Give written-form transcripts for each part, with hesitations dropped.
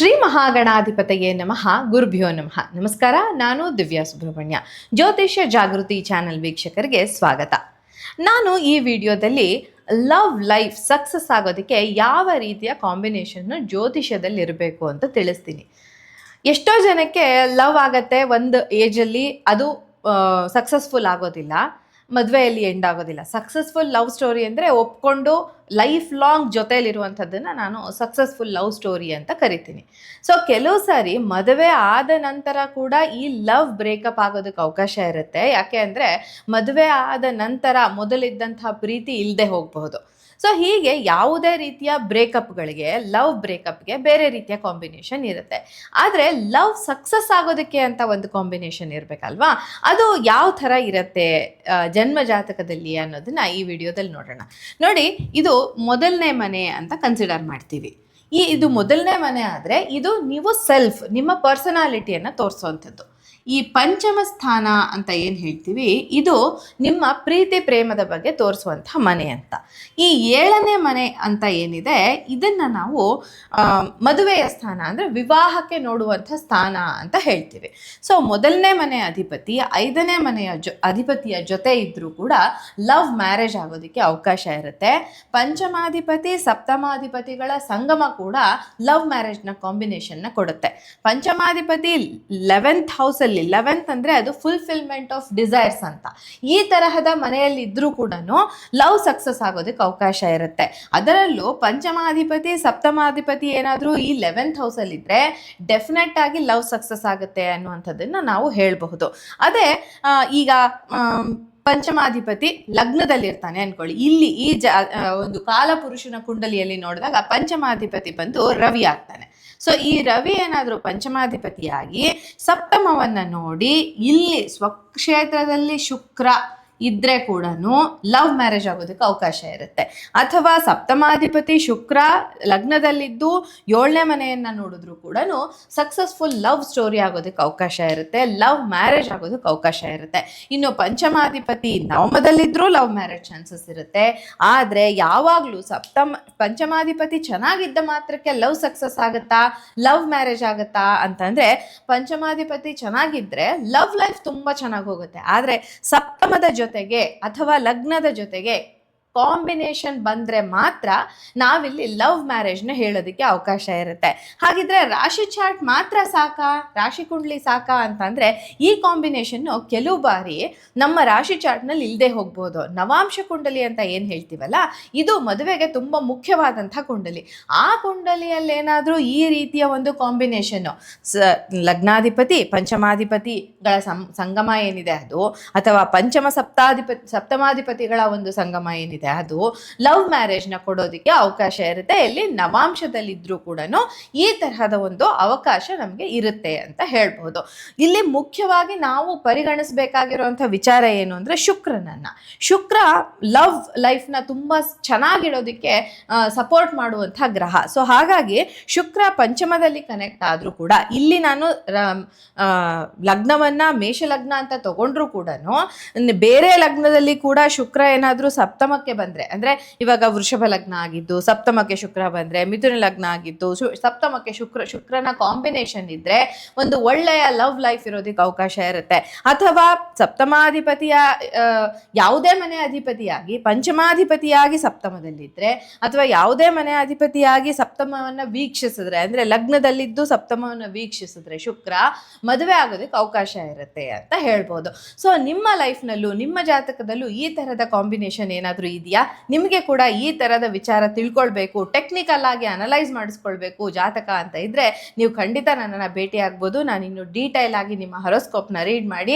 ಶ್ರೀ ಮಹಾಗಣಾಧಿಪತಿಗೆ ನಮಃ. ಗುರುಭ್ಯೋ ನಮಃ. ನಮಸ್ಕಾರ. ನಾನು ದಿವ್ಯಾ ಸುಬ್ರಹ್ಮಣ್ಯ. ಜ್ಯೋತಿಷ್ಯ ಜಾಗೃತಿ ಚಾನೆಲ್ ವೀಕ್ಷಕರಿಗೆ ಸ್ವಾಗತ. ನಾನು ಈ ವಿಡಿಯೋದಲ್ಲಿ ಲವ್ ಲೈಫ್ ಸಕ್ಸಸ್ ಆಗೋದಕ್ಕೆ ಯಾವ ರೀತಿಯ ಕಾಂಬಿನೇಷನ್ನು ಜ್ಯೋತಿಷ್ಯದಲ್ಲಿ ಇರಬೇಕು ಅಂತ ತಿಳಿಸ್ತೀನಿ. ಎಷ್ಟೋ ಜನಕ್ಕೆ ಲವ್ ಆಗತ್ತೆ, ಒಂದು ಏಜಲ್ಲಿ ಅದು ಸಕ್ಸಸ್ಫುಲ್ ಆಗೋದಿಲ್ಲ, ಮದುವೆಯಲ್ಲಿ ಎಂಡ್ ಆಗೋದಿಲ್ಲ. ಸಕ್ಸಸ್ಫುಲ್ ಲವ್ ಸ್ಟೋರಿ ಅಂದರೆ ಒಪ್ಕೊಂಡು ಲೈಫ್ ಲಾಂಗ್ ಜೊತೆಯಲ್ಲಿರುವಂಥದ್ದನ್ನು ನಾನು ಸಕ್ಸಸ್ಫುಲ್ ಲವ್ ಸ್ಟೋರಿ ಅಂತ ಕರಿತೀನಿ. ಸೊ ಕೆಲವು ಸಾರಿ ಮದುವೆ ಆದ ನಂತರ ಕೂಡ ಈ ಲವ್ ಬ್ರೇಕಪ್ ಆಗೋದಕ್ಕೆ ಅವಕಾಶ ಇರುತ್ತೆ. ಯಾಕೆ ಅಂದರೆ ಮದುವೆ ಆದ ನಂತರ ಮೊದಲಿದ್ದಂಥ ಪ್ರೀತಿ ಇಲ್ಲದೆ ಹೋಗಬಹುದು. ಸೊ ಹೀಗೆ ಯಾವುದೇ ರೀತಿಯ ಬ್ರೇಕಪ್ಗಳಿಗೆ, ಲವ್ ಬ್ರೇಕಪ್ಗೆ ಬೇರೆ ರೀತಿಯ ಕಾಂಬಿನೇಷನ್ ಇರುತ್ತೆ. ಆದರೆ ಲವ್ ಸಕ್ಸಸ್ ಆಗೋದಕ್ಕೆ ಅಂತ ಒಂದು ಕಾಂಬಿನೇಷನ್ ಇರಬೇಕಲ್ವಾ? ಅದು ಯಾವ ಥರ ಇರುತ್ತೆ ಜನ್ಮ ಜಾತಕದಲ್ಲಿ ಅನ್ನೋದನ್ನ ಈ ವಿಡಿಯೋದಲ್ಲಿ ನೋಡೋಣ. ನೋಡಿ, ಇದು ಮೊದಲನೇ ಮನೆ ಅಂತ ಕನ್ಸಿಡರ್ ಮಾಡ್ತೀವಿ. ಇದು ಮೊದಲನೇ ಮನೆ ಆದರೆ ಇದು ನೀವು ನಿಮ್ಮ ಪರ್ಸನಾಲಿಟಿಯನ್ನು ತೋರಿಸುವಂಥದ್ದು. ಈ ಪಂಚಮ ಸ್ಥಾನ ಅಂತ ಏನು ಹೇಳ್ತೀವಿ, ಇದು ನಿಮ್ಮ ಪ್ರೀತಿ ಪ್ರೇಮದ ಬಗ್ಗೆ ತೋರಿಸುವಂಥ ಮನೆ ಅಂತ. ಈ 7ನೇ ಮನೆ ಅಂತ ಏನಿದೆ, ಇದನ್ನು ನಾವು ಮದುವೆಯ ಸ್ಥಾನ ಅಂದರೆ ವಿವಾಹಕ್ಕೆ ನೋಡುವಂಥ ಸ್ಥಾನ ಅಂತ ಹೇಳ್ತೀವಿ. ಸೊ ಮೊದಲನೇ ಮನೆ ಅಧಿಪತಿ 5ನೇ ಮನೆಯ ಅಧಿಪತಿಯ ಜೊತೆ ಇದ್ದರೂ ಕೂಡ ಲವ್ ಮ್ಯಾರೇಜ್ ಆಗೋದಕ್ಕೆ ಅವಕಾಶ ಇರುತ್ತೆ. ಪಂಚಮಾಧಿಪತಿ ಸಪ್ತಮಾಧಿಪತಿಗಳ ಸಂಗಮ ಕೂಡ ಲವ್ ಮ್ಯಾರೇಜ್ನ ಕಾಂಬಿನೇಷನ್ನ ಕೊಡುತ್ತೆ. ಪಂಚಮಾಧಿಪತಿ 11th ಹೌಸಲ್ಲಿ, 11th ಅಂದರೆ ಅದು ಫುಲ್ಫಿಲ್ಮೆಂಟ್ ಆಫ್ ಡಿಸೈರ್ಸ್ ಅಂತ, ಈ ತರಹದ ಮನೆಯಲ್ಲಿ ಇದ್ರೂ ಕೂಡ ಲವ್ ಸಕ್ಸಸ್ ಆಗೋದಕ್ಕೆ ಅವಕಾಶ ಇರುತ್ತೆ. ಅದರಲ್ಲೂ ಪಂಚಮಾಧಿಪತಿ ಸಪ್ತಮಾಧಿಪತಿ ಏನಾದರೂ ಈ 11th ಹೌಸಲ್ಲಿ ಇದ್ದರೆ ಡೆಫಿನೆಟ್ ಆಗಿ ಲವ್ ಸಕ್ಸಸ್ ಆಗುತ್ತೆ ಅನ್ನುವಂಥದ್ದನ್ನು ನಾವು ಹೇಳಬಹುದು. ಅದೇ ಈಗ ಪಂಚಮಾಧಿಪತಿ ಲಗ್ನದಲ್ಲಿರ್ತಾನೆ ಅನ್ಕೊಳ್ಳಿ. ಇಲ್ಲಿ ಈ ಒಂದು ಕಾಲಪುರುಷನ ಕುಂಡಲಿಯಲ್ಲಿ ನೋಡಿದಾಗ ಪಂಚಮಾಧಿಪತಿ ಬಂದು ರವಿ ಆಗ್ತಾನೆ. ಸೊ ಈ ರವಿ ಏನಾದರೂ ಪಂಚಮಾಧಿಪತಿಯಾಗಿ ಸಪ್ತಮವನ್ನು ನೋಡಿ ಇಲ್ಲಿ ಸ್ವಕ್ಷೇತ್ರದಲ್ಲಿ ಶುಕ್ರ ಇದ್ರೆ ಕೂಡ ಲವ್ ಮ್ಯಾರೇಜ್ ಆಗೋದಕ್ಕೆ ಅವಕಾಶ ಇರುತ್ತೆ. ಅಥವಾ ಸಪ್ತಮಾಧಿಪತಿ ಶುಕ್ರ ಲಗ್ನದಲ್ಲಿದ್ದು 7ನೇ ಮನೆಯನ್ನು ನೋಡಿದ್ರು ಕೂಡ ಸಕ್ಸಸ್ಫುಲ್ ಲವ್ ಸ್ಟೋರಿ ಆಗೋದಕ್ಕೆ ಅವಕಾಶ ಇರುತ್ತೆ, ಲವ್ ಮ್ಯಾರೇಜ್ ಆಗೋದಕ್ಕೆ ಅವಕಾಶ ಇರುತ್ತೆ. ಇನ್ನು ಪಂಚಮಾಧಿಪತಿ ನವಮದಲ್ಲಿದ್ದರೂ ಲವ್ ಮ್ಯಾರೇಜ್ ಚಾನ್ಸಸ್ ಇರುತ್ತೆ. ಆದರೆ ಯಾವಾಗಲೂ ಪಂಚಮಾಧಿಪತಿ ಚೆನ್ನಾಗಿದ್ದ ಮಾತ್ರಕ್ಕೆ ಲವ್ ಸಕ್ಸಸ್ ಆಗುತ್ತಾ, ಲವ್ ಮ್ಯಾರೇಜ್ ಆಗುತ್ತಾ ಅಂತಂದರೆ, ಪಂಚಮಾಧಿಪತಿ ಚೆನ್ನಾಗಿದ್ದರೆ ಲವ್ ಲೈಫ್ ತುಂಬ ಚೆನ್ನಾಗಿ ಹೋಗುತ್ತೆ. ಆದರೆ ಸಪ್ತಮದ ಜೊತೆಗೆ ಅಥವಾ ಲಗ್ನದ ಜೊತೆಗೆ ಕಾಂಬಿನೇಷನ್ ಬಂದರೆ ಮಾತ್ರ ನಾವಿಲ್ಲಿ ಲವ್ ಮ್ಯಾರೇಜ್ನ ಹೇಳೋದಕ್ಕೆ ಅವಕಾಶ ಇರುತ್ತೆ. ಹಾಗಿದ್ರೆ ರಾಶಿ ಚಾರ್ಟ್ ಮಾತ್ರ ಸಾಕಾ, ರಾಶಿ ಕುಂಡ್ಲಿ ಸಾಕಾ ಅಂತಂದರೆ ಈ ಕಾಂಬಿನೇಷನ್ನು ಕೆಲವು ಬಾರಿ ನಮ್ಮ ರಾಶಿ ಚಾರ್ಟ್ನಲ್ಲಿ ಇಲ್ಲದೆ ಹೋಗ್ಬೋದು. ನವಾಂಶ ಕುಂಡಲಿ ಅಂತ ಏನು ಹೇಳ್ತೀವಲ್ಲ, ಇದು ಮದುವೆಗೆ ತುಂಬ ಮುಖ್ಯವಾದಂಥ ಕುಂಡಲಿ. ಆ ಕುಂಡಲಿಯಲ್ಲೇನಾದರೂ ಈ ರೀತಿಯ ಒಂದು ಕಾಂಬಿನೇಷನ್ನು, ಲಗ್ನಾಧಿಪತಿ ಪಂಚಮಾಧಿಪತಿಗಳ ಸಂಗಮ ಏನಿದೆ ಅದು, ಅಥವಾ ಸಪ್ತಮಾಧಿಪತಿಗಳ ಒಂದು ಸಂಗಮ ಏನಿದೆ ಅದು ಲವ್ ಮ್ಯಾರೇಜ್ನ ಕೊಡೋದಕ್ಕೆ ಅವಕಾಶ ಇರುತ್ತೆ. ಇಲ್ಲಿ ನವಾಂಶದಲ್ಲಿದ್ರೂ ಕೂಡ ಈ ತರಹದ ಒಂದು ಅವಕಾಶ ನಮಗೆ ಇರುತ್ತೆ ಅಂತ ಹೇಳ್ಬೋದು. ಇಲ್ಲಿ ಮುಖ್ಯವಾಗಿ ನಾವು ಪರಿಗಣಿಸಬೇಕಾಗಿರುವಂಥ ವಿಚಾರ ಏನು ಅಂದರೆ ಶುಕ್ರ ಲವ್ ಲೈಫ್ನ ತುಂಬ ಚೆನ್ನಾಗಿಡೋದಕ್ಕೆ ಸಪೋರ್ಟ್ ಮಾಡುವಂಥ ಗ್ರಹ. ಸೊ ಹಾಗಾಗಿ ಶುಕ್ರ ಪಂಚಮದಲ್ಲಿ ಕನೆಕ್ಟ್ ಆದರೂ ಕೂಡ, ಇಲ್ಲಿ ನಾನು ಲಗ್ನವನ್ನು ಮೇಷಲಗ್ನ ಅಂತ ತಗೊಂಡ್ರೂ ಕೂಡ ಬೇರೆ ಲಗ್ನದಲ್ಲಿ ಕೂಡ ಶುಕ್ರ ಏನಾದರೂ ಸಪ್ತಮಕ್ಕೆ ಬಂದರೆ, ಅಂದರೆ ಇವಾಗ ವೃಷಭ ಲಗ್ನ ಆಗಿದ್ದು ಸಪ್ತಮಕ್ಕೆ ಶುಕ್ರ ಬಂದರೆ, ಮಿಥುನ ಲಗ್ನ ಆಗಿದ್ದು ಸಪ್ತಮಕ್ಕೆ ಶುಕ್ರನ ಕಾಂಬಿನೇಷನ್ ಇದ್ದರೆ ಒಂದು ಒಳ್ಳೆಯ ಲವ್ ಲೈಫ್ ಇರೋದಕ್ಕೆ ಅವಕಾಶ ಇರುತ್ತೆ. ಅಥವಾ ಸಪ್ತಮಾಧಿಪತಿಯ ಯಾವುದೇ ಮನೆ ಅಧಿಪತಿಯಾಗಿ ಪಂಚಮಾಧಿಪತಿಯಾಗಿ ಸಪ್ತಮದಲ್ಲಿದ್ದರೆ, ಅಥವಾ ಯಾವುದೇ ಮನೆ ಅಧಿಪತಿಯಾಗಿ ಸಪ್ತಮವನ್ನು ವೀಕ್ಷಿಸಿದ್ರೆ, ಅಂದರೆ ಲಗ್ನದಲ್ಲಿದ್ದು ಸಪ್ತಮವನ್ನು ವೀಕ್ಷಿಸಿದ್ರೆ ಶುಕ್ರ, ಮದುವೆ ಆಗೋದಕ್ಕೆ ಅವಕಾಶ ಇರುತ್ತೆ ಅಂತ ಹೇಳ್ಬೋದು. ಸೊ ನಿಮ್ಮ ಲೈಫ್ನಲ್ಲೂ ನಿಮ್ಮ ಜಾತಕದಲ್ಲೂ ಈ ಥರದ ಕಾಂಬಿನೇಷನ್ ಏನಾದರೂ ಇದೆಯಾ? ನಿಮಗೆ ಕೂಡ ಈ ಥರದ ವಿಚಾರ ತಿಳ್ಕೊಳ್ಬೇಕು, ಟೆಕ್ನಿಕಲ್ ಆಗಿ ಅನಲೈಸ್ ಮಾಡಿಸ್ಕೊಳ್ಬೇಕು ಜಾತಕ ಅಂತ ಇದ್ದರೆ ನೀವು ಖಂಡಿತ ನನ್ನನ್ನು ಭೇಟಿ ಆಗ್ಬೋದು. ನಾನು ಇನ್ನು ಡೀಟೇಲ್ ಆಗಿ ನಿಮ್ಮ ಹರೋಸ್ಕೋಪ್ನ ರೀಡ್ ಮಾಡಿ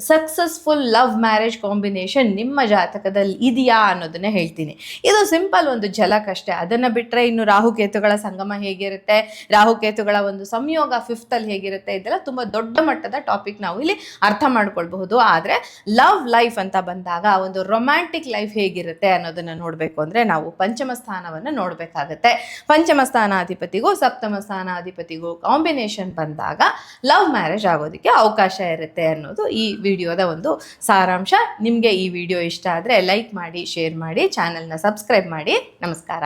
ಸಕ್ಸಸ್ಫುಲ್ ಲವ್ ಮ್ಯಾರೇಜ್ ಕಾಂಬಿನೇಷನ್ ನಿಮ್ಮ ಜಾತಕದಲ್ಲಿ ಇದೆಯಾ ಅನ್ನೋದನ್ನೇ ಹೇಳ್ತೀನಿ. ಇದು ಸಿಂಪಲ್ ಒಂದು ಝಲಕ್ ಅಷ್ಟೇ. ಅದನ್ನು ಬಿಟ್ಟರೆ ಇನ್ನು ರಾಹುಕೇತುಗಳ ಸಂಗಮ ಹೇಗಿರುತ್ತೆ, ರಾಹುಕೇತುಗಳ ಒಂದು ಸಂಯೋಗ 5th ಹೇಗಿರುತ್ತೆ, ಇದೆಲ್ಲ ತುಂಬ ದೊಡ್ಡ ಮಟ್ಟದ ಟಾಪಿಕ್, ನಾವು ಇಲ್ಲಿ ಅರ್ಥ ಮಾಡ್ಕೊಳ್ಬಹುದು. ಆದರೆ ಲವ್ ಲೈಫ್ ಅಂತ ಬಂದಾಗ ಒಂದು ರೊಮ್ಯಾಂಟಿಕ್ ಲೈಫ್ ಹೇಗಿರುತ್ತೆ ಅನ್ನೋದನ್ನು ನೋಡಬೇಕು ಅಂದರೆ ನಾವು ಪಂಚಮ ಸ್ಥಾನವನ್ನು ನೋಡಬೇಕಾಗತ್ತೆ. ಪಂಚಮ ಸ್ಥಾನಾಧಿಪತಿಗೂ ಸಪ್ತಮ ಸ್ಥಾನಾಧಿಪತಿಗೂ ಕಾಂಬಿನೇಷನ್ ಬಂದಾಗ ಲವ್ ಮ್ಯಾರೇಜ್ ಆಗೋದಕ್ಕೆ ಅವಕಾಶ ಇರುತ್ತೆ ಅನ್ನೋದು ಈ ವಿಡಿಯೋದ ಒಂದು ಸಾರಾಂಶ. ನಿಮಗೆ ಈ ವಿಡಿಯೋ ಇಷ್ಟ ಆದರೆ ಲೈಕ್ ಮಾಡಿ, ಶೇರ್ ಮಾಡಿ, ಚಾನಲ್ನ ಸಬ್ಸ್ಕ್ರೈಬ್ ಮಾಡಿ. ನಮಸ್ಕಾರ.